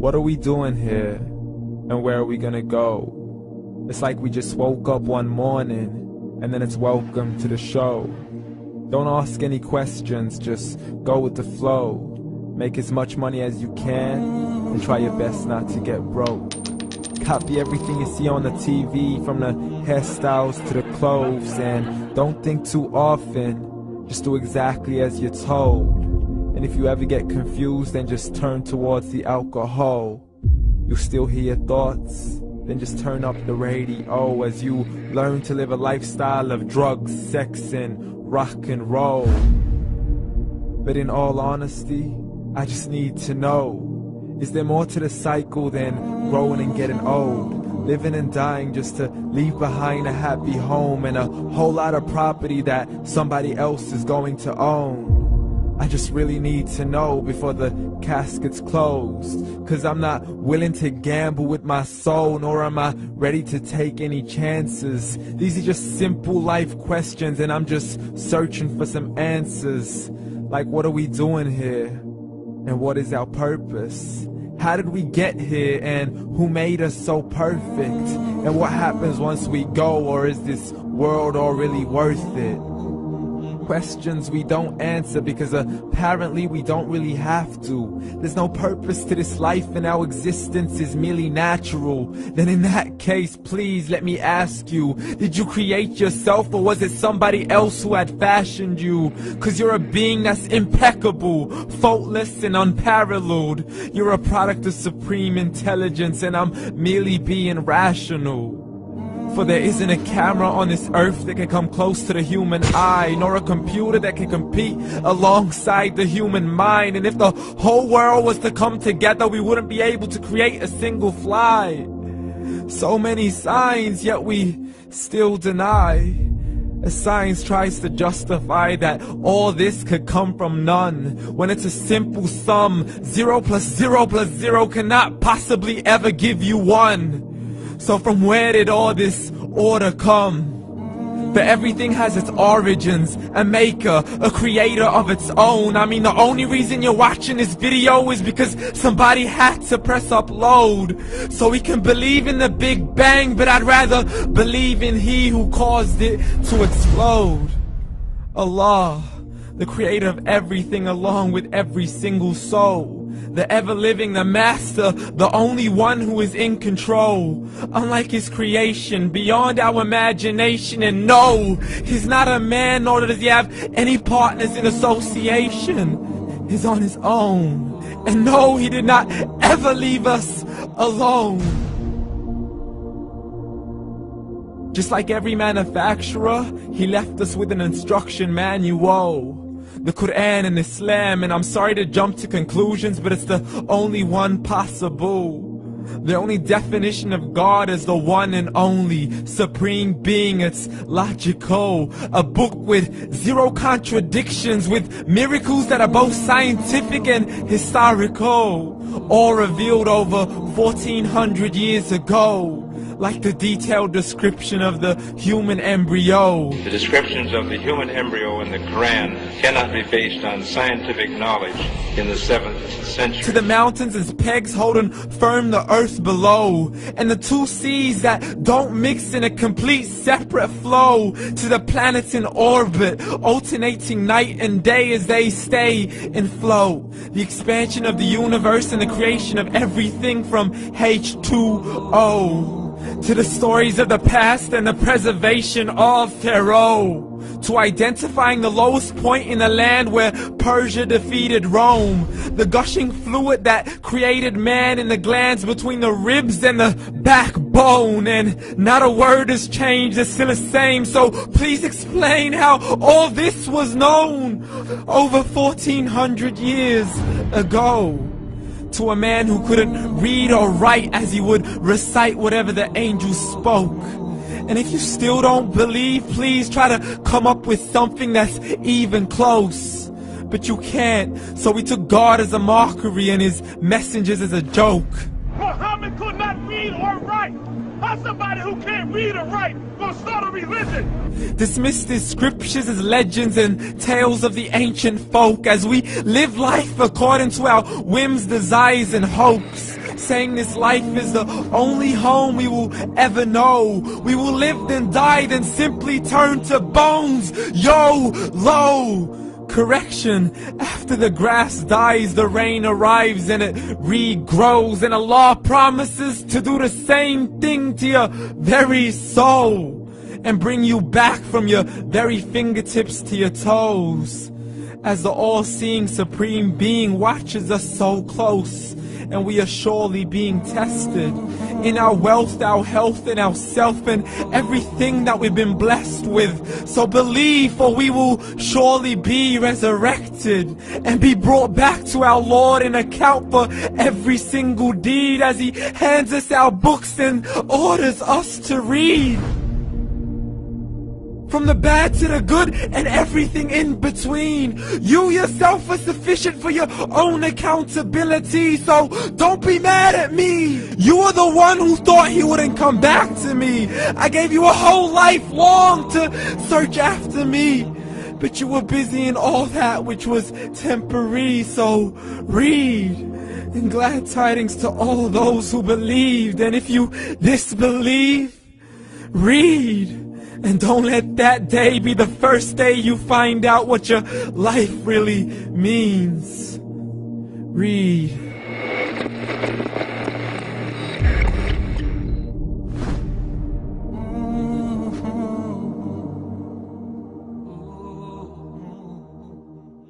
What are we doing here? And where are we gonna go? It's like we just woke up one morning, and then it's welcome to the show. Don't ask any questions, just go with the flow. Make as much money as you can, and try your best not to get broke. Copy everything you see on the TV, from the hairstyles to the clothes, and don't think too often, just do exactly as you're told. And if you ever get confused, then just turn towards the alcohol. You'll still hear your thoughts, then just turn up the radio as you learn to live a lifestyle of drugs, sex, and rock and roll. But in all honesty, I just need to know, is there more to the cycle than growing and getting old? Living and dying just to leave behind a happy home and a whole lot of property that somebody else is going to own. I just really need to know before the casket's closed, 'cause I'm not willing to gamble with my soul, nor am I ready to take any chances. These are just simple life questions, and I'm just searching for some answers. Like, what are we doing here? And what is our purpose? How did we get here, and who made us so perfect? And what happens once we go, or is this world all really worth it? Questions we don't answer because apparently we don't really have to. There's no purpose to this life and our existence is merely natural. Then in that case, please let me ask you, did you create yourself, or was it somebody else who had fashioned you? 'Cause you're a being that's impeccable, faultless and unparalleled. You're a product of supreme intelligence, and I'm merely being rational. For there isn't a camera on this earth that can come close to the human eye, nor a computer that can compete alongside the human mind. And if the whole world was to come together, we wouldn't be able to create a single fly. So many signs, yet we still deny. As science tries to justify that all this could come from none, when it's a simple sum. 0 plus 0 plus 0 cannot possibly ever give you 1. So from where did all this order come? But everything has its origins, a maker, a creator of its own. I mean, the only reason you're watching this video is because somebody had to press upload. So we can believe in the Big Bang, but I'd rather believe in He who caused it to explode. Allah, the creator of everything, along with every single soul. The ever-living, the master, the only one who is in control. Unlike his creation, beyond our imagination. And no, he's not a man, nor does he have any partners in association. He's on his own. And no, he did not ever leave us alone. Just like every manufacturer, he left us with an instruction manual. The Quran and Islam, and I'm sorry to jump to conclusions, but it's the only one possible. The only definition of God is the one and only supreme being. It's logical, a book with 0 contradictions, with miracles that are both scientific and historical, all revealed over 1400 years ago. Like the detailed description of the human embryo. The descriptions of the human embryo in the Quran cannot be based on scientific knowledge in the 7th century. To the mountains as pegs holding firm the earth below, and the 2 seas that don't mix in a complete separate flow. To the planets in orbit, alternating night and day as they stay in flow. The expansion of the universe and the creation of everything from H2O. To the stories of the past and the preservation of Pharaoh. To identifying the lowest point in the land where Persia defeated Rome. The gushing fluid that created man in the glands between the ribs and the backbone. And not a word has changed, it's still the same. So please explain how all this was known over 1400 years ago. To a man who couldn't read or write, as he would recite whatever the angels spoke. And if you still don't believe, please try to come up with something that's even close. But you can't, so we took God as a mockery and his messengers as a joke. Muhammad could not read or write. How somebody who can't read or write gonna start a religion? Dismissed his scriptures as legends and tales of the ancient folk, as we live life according to our whims, desires, and hopes. saying this life is the only home we will ever know. We will live then die, then simply turn to bones. YOLO! Correction, after the grass dies, the rain arrives and it regrows, and Allah promises to do the same thing to your very soul and bring you back from your very fingertips to your toes, as the all-seeing supreme being watches us so close, and we are surely being tested in our wealth, our health, and our self, and everything that we've been blessed with. So believe, for we will surely be resurrected and be brought back to our Lord and account for every single deed, as He hands us our books and orders us to read. From the bad to the good and everything in between. You yourself are sufficient for your own accountability, so don't be mad at me. You are the one who thought He wouldn't come back to me. I gave you a whole life long to search after me, but you were busy in all that which was temporary. So read, and glad tidings to all those who believed. And if you disbelieve, read. And don't let that day be the first day you find out what your life really means. Read.